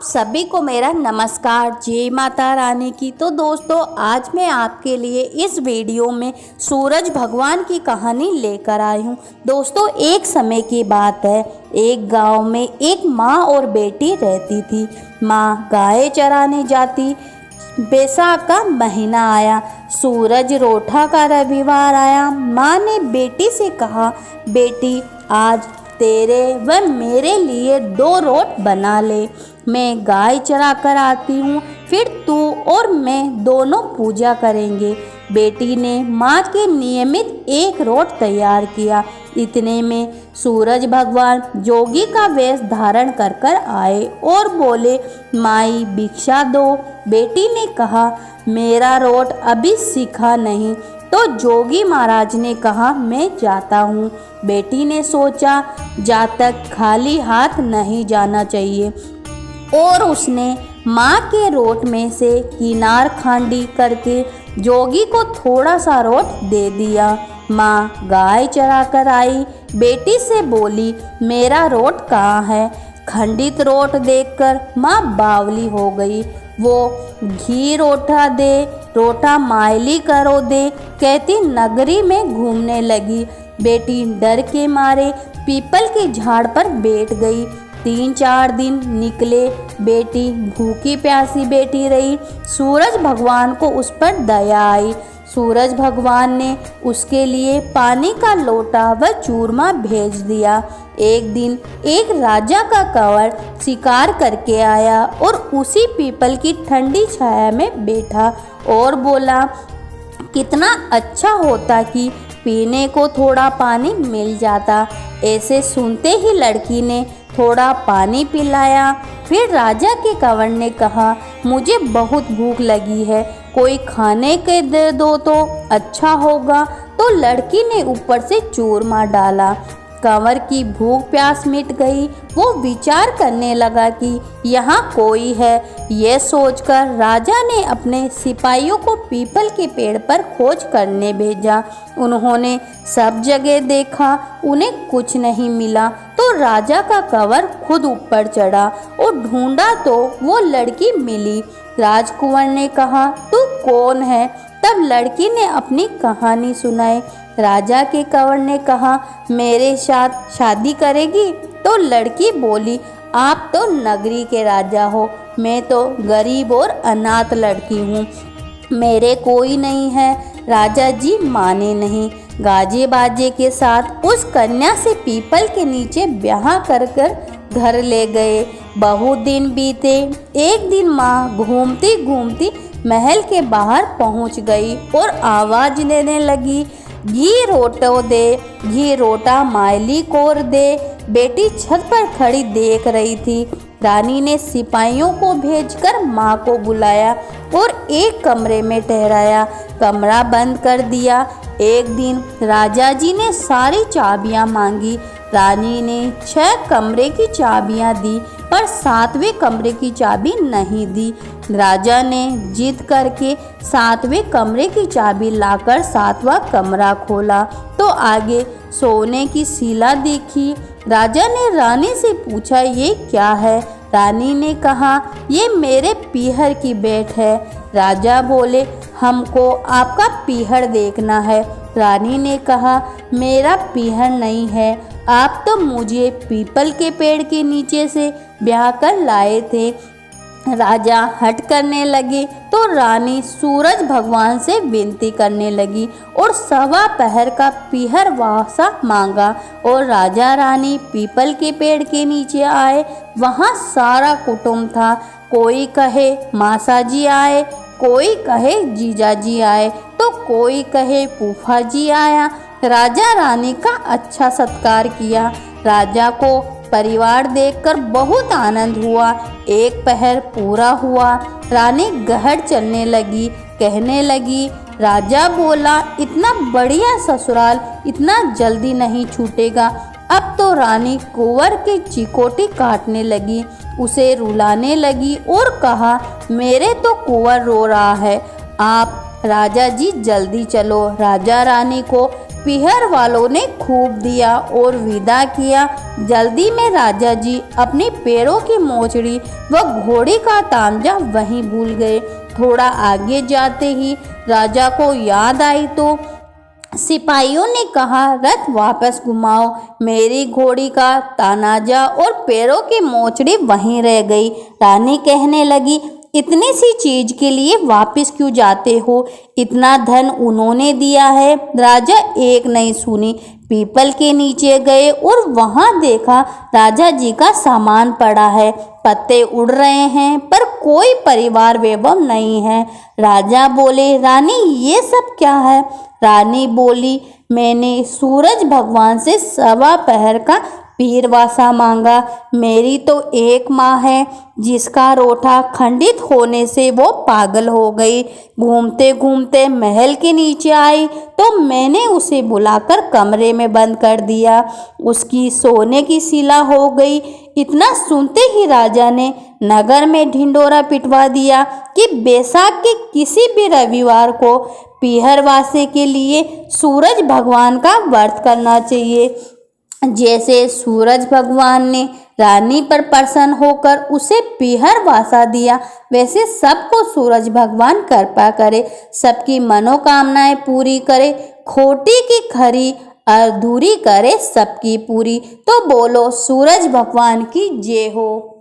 सभी को मेरा नमस्कार। जय माता रानी की। तो दोस्तों, आज मैं आपके लिए इस वीडियो में सूरज भगवान की कहानी लेकर आई हूँ। दोस्तों, एक समय की बात है। एक गांव में एक माँ और बेटी रहती थी। माँ गाय चराने जाती। बैसाख का महीना आया, सूरज रोठा का रविवार आया। माँ ने बेटी से कहा, बेटी आज तेरे व मेरे लिए 2 रोट बना ले। मैं गाय चरा कर आती हूँ, फिर तू और मैं दोनों पूजा करेंगे। बेटी ने माँ के नियमित 1 रोट तैयार किया। इतने में सूरज भगवान जोगी का वेश धारण कर आए और बोले, माई भिक्षा दो। बेटी ने कहा, मेरा रोट अभी सीखा नहीं। तो जोगी महाराज ने कहा, मैं जाता हूँ। बेटी ने सोचा, जा तक खाली हाथ नहीं जाना चाहिए, और उसने माँ के रोट में से किनार खांडी करके जोगी को थोड़ा सा रोट दे दिया। माँ गाय चरा कर आई। बेटी से बोली, मेरा रोट कहाँ है? खंडित रोट देखकर माँ बावली हो गई। वो घी रोटा दे, रोटा मायली करो दे कहती नगरी में घूमने लगी। बेटी डर के मारे पीपल के झाड़ पर बैठ गई। 3-4 दिन निकले। बेटी भूखी प्यासी बैठी रही। सूरज भगवान को उस पर दया आई। सूरज भगवान ने उसके लिए पानी का लोटा व चूरमा भेज दिया। एक दिन एक राजा का कंवर शिकार करके आया और उसी पीपल की ठंडी छाया में बैठा और बोला, कितना अच्छा होता कि पीने को थोड़ा पानी मिल जाता। ऐसे सुनते ही लड़की ने थोड़ा पानी पिलाया। फिर राजा के कंवर ने कहा, मुझे बहुत भूख लगी है, कोई खाने के दे दो तो अच्छा होगा। तो लड़की ने ऊपर से चूरमा डाला। कंवर की भूख प्यास मिट गई। वो विचार करने लगा कि यहाँ कोई है। यह सोचकर राजा ने अपने सिपाहियों को पीपल के पेड़ पर खोज करने भेजा। उन्होंने सब जगह देखा, उन्हें कुछ नहीं मिला। तो राजा का कंवर खुद ऊपर चढ़ा और ढूंढा तो वो लड़की मिली। राजकुंवर ने कहा, तू कौन है? तब लड़की ने अपनी कहानी सुनाई। राजा के कंवर ने कहा, मेरे साथ शादी करेगी? तो लड़की बोली, आप तो नगरी के राजा हो, मैं तो गरीब और अनाथ लड़की हूँ, मेरे कोई नहीं है। राजा जी माने नहीं। गाजे बाजे के साथ उस कन्या से पीपल के नीचे ब्याह कर घर ले गए। बहुत दिन बीते। एक दिन माँ घूमती घूमती महल के बाहर पहुँच गई और आवाज देने लगी, घी रोटो दे, घी रोटा मायली कोर दे। बेटी छत पर खड़ी देख रही थी। रानी ने सिपाहियों को भेजकर माँ को बुलाया और एक कमरे में ठहराया। कमरा बंद कर दिया। एक दिन राजा जी ने सारी चाबियाँ मांगी। रानी ने 6 कमरे की चाबियाँ दी, पर 7वें कमरे की चाबी नहीं दी। राजा ने जिद करके 7वें कमरे की चाबी लाकर 7वां कमरा खोला तो आगे सोने की शिला दिखी। राजा ने रानी से पूछा, ये क्या है? रानी ने कहा, ये मेरे पीहर की भेंट है। राजा बोले, हमको आपका पीहर देखना है। रानी ने कहा, मेरा पीहर नहीं है, आप तो मुझे पीपल के पेड़ के नीचे से ब्याह कर लाए थे। राजा हट करने लगे तो रानी सूरज भगवान से विनती करने लगी और 1.25 पहर का पीहर वासा मांगा। और राजा रानी पीपल के पेड़ के नीचे आए। वहाँ सारा कुटुंब था। कोई कहे मासा जी आए, कोई कहे जीजा जी आए, तो कोई कहे फूफा जी आया। राजा रानी का अच्छा सत्कार किया। राजा को परिवार देखकर बहुत आनंद हुआ। 1 पहर पूरा हुआ। रानी गहर चलने लगी। कहने लगी, राजा बोला, इतना बढ़िया ससुराल इतना जल्दी नहीं छूटेगा। अब तो रानी कुंवर की चिकोटी काटने लगी, उसे रुलाने लगी और कहा, मेरे तो कुंवर रो रहा है, आप राजा जी जल्दी चलो। राजा रानी को पीहर वालों ने खूब दिया और विदा किया। जल्दी में राजा जी अपने पैरों की मोचड़ी व घोड़ी का तांजा वहीं भूल गए। थोड़ा आगे जाते ही राजा को याद आई तो सिपाहियों ने कहा, रथ वापस घुमाओ, मेरी घोड़ी का तानाजा और पैरों की मोचड़ी वहीं रह गई। रानी कहने लगी, इतनी सी चीज के लिए वापस क्यों जाते हो? इतना धन उन्होंने दिया है। राजा एक नहीं सुनी, पीपल के नीचे गए और वहां देखा राजा जी का सामान पड़ा है। पत्ते उड़ रहे हैं पर कोई परिवार वैभव नहीं है। राजा बोले, रानी ये सब क्या है? रानी बोली, मैंने सूरज भगवान से 1.25 पहर का पीरवासा मांगा। मेरी तो एक माँ है जिसका रोठा खंडित होने से वो पागल हो गई। घूमते घूमते महल के नीचे आई तो मैंने उसे बुलाकर कमरे में बंद कर दिया। उसकी सोने की शिला हो गई। इतना सुनते ही राजा ने नगर में ढिंडोरा पिटवा दिया कि बैसाख के किसी भी रविवार को पीहरवासे के लिए सूरज भगवान का व्रत करना चाहिए। जैसे सूरज भगवान ने रानी पर प्रसन्न होकर उसे पीहरवासा दिया, वैसे सबको सूरज भगवान कृपा करे, सबकी मनोकामनाएं पूरी करे, खोटी की खरी अधूरी करे सबकी पूरी। तो बोलो सूरज भगवान की जय हो।